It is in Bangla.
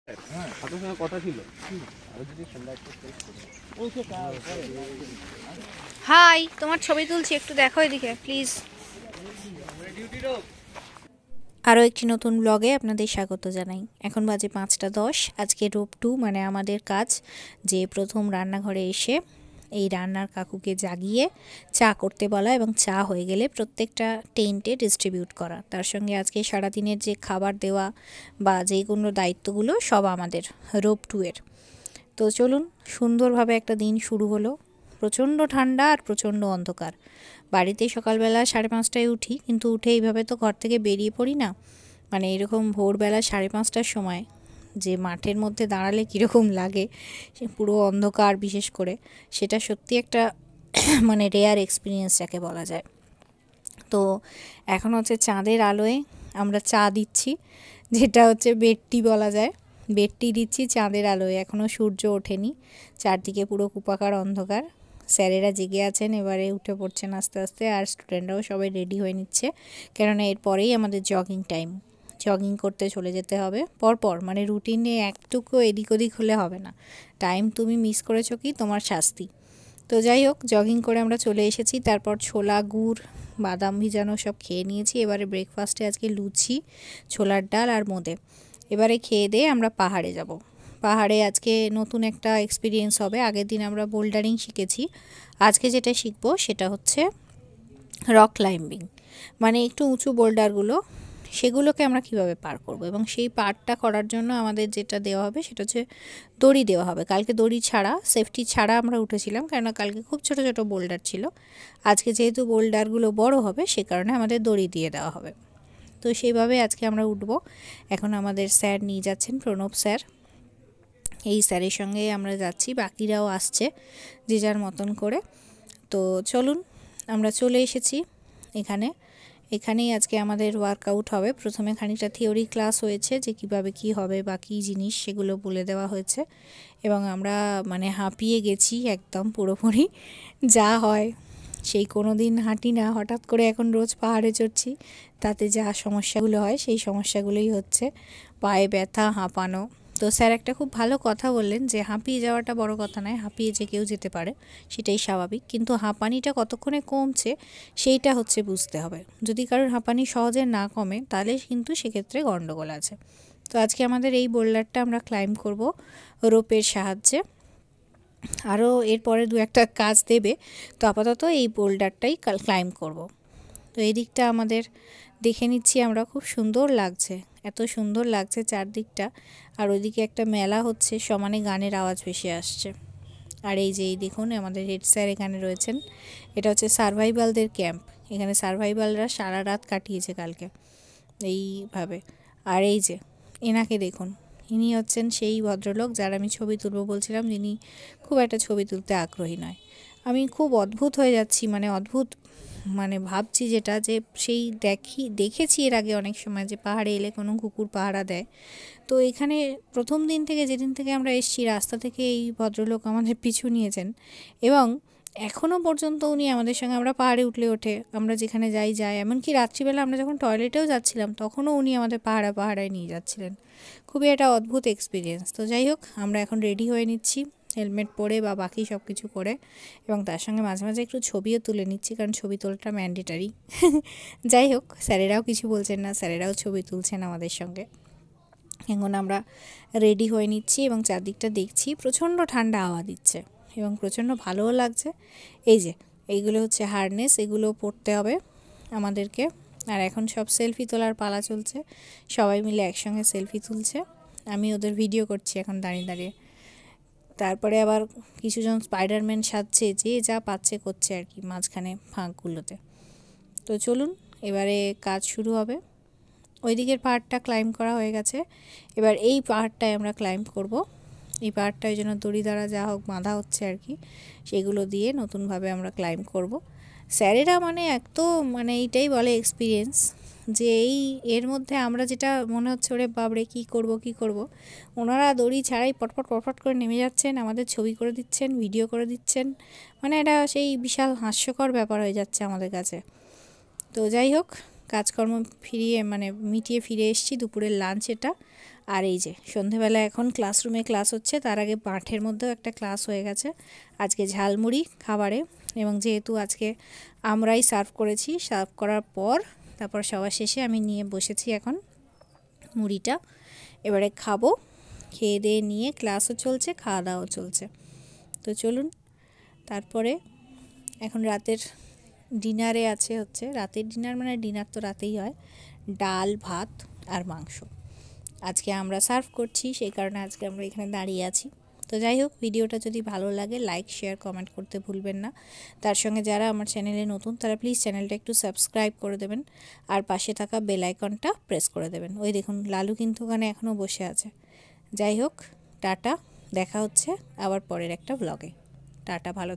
আপনার সঙ্গে কথা ছিল। হাই, তোমার ছবি তুলছি, একটু দেখো এদিকে প্লিজ। আরও একটি নতুন ব্লগে আপনাদের স্বাগত জানাই। এখন বাজে 5টা 10। আজকে রোব 2, মানে আমাদের কাজ যে প্রথম রান্নাঘরে এসে এই রান্নার কাকুকে জাগিয়ে চা করতে বলা এবং চা হয়ে গেলে প্রত্যেকটা টেন্টে ডিস্ট্রিবিউট করা। তার সঙ্গে আজকে সারাদিনের যে খাবার দেওয়া বা যে কোনো দায়িত্বগুলো সব আমাদের রোব 2 এর। তো চলুন, সুন্দরভাবে একটা দিন শুরু হলো। প্রচণ্ড ঠান্ডা আর প্রচণ্ড অন্ধকার। বাড়িতে সকালবেলা 5:30টায় উঠি, কিন্তু উঠে এইভাবে তো ঘর থেকে বেরিয়ে পড়ি না। মানে এরকম ভোরবেলা 5:30টার সময় যে মাঠের মধ্যে দাঁড়ালে কীরকম লাগে, সে পুরো অন্ধকার, বিশেষ করে সেটা সত্যি একটা মানে রেয়ার এক্সপিরিয়েন্স যাকে বলা যায়। তো এখন হচ্ছে চাঁদের আলোয় আমরা চা দিচ্ছি, যেটা হচ্ছে বেড টি বলা যায়। বেড টি দিচ্ছি চাঁদের আলোয়। এখনও সূর্য ওঠেনি, চারদিকে পুরো কুপাকার অন্ধকার। স্যারেরা জেগে আছেন, এবারে উঠে পড়ছেন আস্তে আস্তে, আর স্টুডেন্টরাও সবাই রেডি হয়ে নিচ্ছে, কেননা এরপরেই আমাদের জগিং টাইম। জগিং করতে চলে যেতে হবে পরপর, মানে রুটিনে একটুকু এদিক ওদিক হলে হবে না। টাইম তুমি মিস করেছো কি তোমার শাস্তি। তো যাই হোক, জগিং করে আমরা চলে এসেছি। তারপর ছোলা, গুড়, বাদাম ভিজানো সব খেয়ে নিয়েছি। এবারে ব্রেকফাস্টে আজকে লুচি, ছোলার ডাল আর মোদে। এবারে খেয়ে দিয়ে আমরা পাহাড়ে যাব। পাহাড়ে আজকে নতুন একটা এক্সপিরিয়েন্স হবে। আগের দিন আমরা বোল্ডারিং শিখেছি, আজকে যেটা শিখবো সেটা হচ্ছে রক ক্লাইম্বিং। মানে একটু উঁচু বোল্ডারগুলো, সেগুলোকে আমরা কিভাবে পার করব, এবং সেই পারটা করার জন্য আমাদের যেটা দেওয়া হবে সেটা হচ্ছে দড়ি দেওয়া হবে। কালকে দড়ি ছাড়া, সেফটি ছাড়া আমরা উঠেছিলাম, কেননা কালকে খুব ছোট ছোট বোল্ডার ছিল। আজকে যেহেতু বোল্ডারগুলো বড় হবে, সে কারণে আমাদের দড়ি দিয়ে দেওয়া হবে। তো সেইভাবে আজকে আমরা উঠব। এখন আমাদের স্যার নিয়ে যাচ্ছেন, প্রণব স্যার। এই স্যারের সঙ্গে আমরা যাচ্ছি, বাকিরাও আসছে যে যার মতন করে। তো চলুন, আমরা চলে এসেছি এখানেই আজকে আমাদের ওয়ার্কআউট হবে। প্রথমে খানিকটা থিওরি ক্লাস হয়েছে, যে কিভাবে কি হবে বা কী জিনিস সেগুলো বলে দেওয়া হয়েছে, এবং আমরা মানে হাঁপিয়ে গেছি একদম পুরোপুরি। যা হয়, সেই কোনো দিন হাঁটি না, হঠাৎ করে এখন রোজ পাহাড়ে চড়ছি, তাতে যা সমস্যাগুলো হয় সেই সমস্যাগুলোই হচ্ছে, পায়ে ব্যথা, হাঁপানো। তো স্যার একটা খুব ভালো কথা বললেন, যে হাঁপিয়ে যাওয়াটা বড় কথা নয়, হাঁপিয়ে যে কেউ যেতে পারে সেটাই স্বাভাবিক, কিন্তু হাঁপানিটা কতক্ষণে কমছে সেইটা হচ্ছে বুঝতে হবে। যদি কারোর হাঁপানি সহজে না কমে, তাহলে কিন্তু সেক্ষেত্রে গণ্ডগোল আছে। তো আজকে আমাদের এই বোল্ডারটা আমরা ক্লাইম্ব করব রোপের সাহায্যে। আরও এরপরে দু একটা কাজ দেবে, তো আপাতত এই বোল্ডারটাই ক্লাইম্ব করব। তো এই দিকটা আমাদের দেখে নিচ্ছি আমরা, খুব সুন্দর লাগছে, এত সুন্দর লাগছে চারদিকটা। আর ওইদিকে একটা মেলা হচ্ছে, সমানে গানের আওয়াজ ভেসে আসছে। আর এই যে এই দেখুন, আমাদের হেড স্যার এখানে রয়েছেন। এটা হচ্ছে সার্ভাইভালদের ক্যাম্প। এখানে সার্ভাইভালরা সারা রাত কাটিয়েছে কালকে এইভাবে। আর এই যে এনাকে দেখুন, ইনি হচ্ছেন সেই ভদ্রলোক যার আমি ছবি তুলব বলছিলাম, যিনি খুব একটা ছবি তুলতে আগ্রহী নয়। আমি খুব অদ্ভুত হয়ে যাচ্ছি, মানে অদ্ভুত, মানে ভাবছি যেটা, যে সেই দেখেছি এর আগে অনেক সময়, যে পাহাড়ে এলে কোনো কুকুর পাহারা দেয়। তো এখানে প্রথম দিন থেকে, যেদিন থেকে আমরা এসেছি, রাস্তা থেকে এই ভদ্রলোক আমাদের পিছু নিয়েছেন, এবং এখনও পর্যন্ত উনি আমাদের সঙ্গে, আমরা পাহাড়ে উঠলে ওঠে, আমরা যেখানে যাই, এমনকি রাত্রিবেলা আমরা যখন টয়লেটেও যাচ্ছিলাম, তখনও উনি আমাদের পাহাড়ায় নিয়ে যাচ্ছিলেন। খুবই একটা অদ্ভুত এক্সপিরিয়েন্স। তো যাই হোক, আমরা এখন রেডি হয়ে নিচ্ছি, হেলমেট পরে বা বাকি সব কিছু করে, এবং তার সঙ্গে মাঝে মাঝে একটু ছবিও তুলে নিচ্ছি, কারণ ছবি তোলাটা ম্যান্ডেটারি। যাই হোক, স্যারেরাও কিছু বলছেন না, স্যারেরাও ছবি তুলছেন আমাদের সঙ্গে। এখন আমরা রেডি হয়ে নিচ্ছি এবং চারদিকটা দেখছি, প্রচণ্ড ঠান্ডা হাওয়া দিচ্ছে এবং প্রচণ্ড ভালোও লাগছে। এই যে এইগুলো হচ্ছে হারনেস, এগুলো পরতে হবে আমাদেরকে। আর এখন সব সেলফি তোলার পালা চলছে, সবাই মিলে একসঙ্গে সেলফি তুলছে। আমি ওদের ভিডিও করছি এখন দাঁড়িয়ে দাঁড়িয়ে। তারপরে আবার কিছুজন স্পাইডারম্যান সাজছে, যে যা পাচ্ছে করছে আর কি, মাঝখানে ফাঁকগুলোতে। তো চলুন, এবারে কাজ শুরু হবে। ওই দিকের পাহাড়টা ক্লাইম্ব করা হয়ে গেছে, এবার এই পাহাড়টায় আমরা ক্লাইম্ব করব। এই পাহাড়টা ওই জন্য দড়ি দ্বারা যা হোক বাঁধা হচ্ছে আর কি, সেগুলো দিয়ে নতুনভাবে আমরা ক্লাইম্ব করব। স্যারেরা মানে মানে এইটাই বলে এক্সপিরিয়েন্স, যে এর মধ্যে আমরা যেটা মনে হচ্ছে, ওরে বাবরে কী করব, ওনারা দড়ি ছাড়াই পটপট করে নেমে যাচ্ছেন, আমাদের ছবি করে দিচ্ছেন, ভিডিও করে দিচ্ছেন। মানে এটা সেই বিশাল হাস্যকর ব্যাপার হয়ে যাচ্ছে আমাদের কাছে। তো যাই হোক, কাজকর্ম মিটিয়ে ফিরে এসেছি, দুপুরের লাঞ্চ এটা। আর এই যে সন্ধেবেলা এখন ক্লাসরুমে ক্লাস হচ্ছে, তার আগে মাঠের মধ্যেও একটা ক্লাস হয়ে গেছে আজকে ঝালমুড়ি খাবারে। এবং যেহেতু আজকে আমরাই সার্ভ করেছি, সার্ভ করার পর তারপর সবার শেষে আমি নিয়ে বসেছি এখন মুড়িটা। এবারে খাবো, খেয়ে দিয়ে নিয়ে ক্লাসও চলছে, খাওয়া দাওয়াও চলছে। তো চলুন, তারপরে এখন রাতের ডিনারে আছে হচ্ছে, রাতের ডিনার মানে ডিনার তো রাতেই হয়, ডাল ভাত আর মাংস আজকে আমরা সার্ভ করছি, সেই কারণে আজকে আমরা এখানে দাঁড়িয়ে আছি। তো যাই হোক, ভিডিওটা যদি ভালো লাগে লাইক শেয়ার কমেন্ট করতে ভুলবেন না। তার সঙ্গে যারা আমার চ্যানেলে নতুন তারা প্লিজ চ্যানেলটা একটু সাবস্ক্রাইব করে দেবেন আর পাশে থাকা বেল আইকনটা প্রেস করে দেবেন। ওই দেখুন লালু কিন্তু ওখানে এখনও বসে আছে। যাই হোক, টাটা, দেখা হচ্ছে আবার পরের একটা ব্লগে। টাটা, ভালো।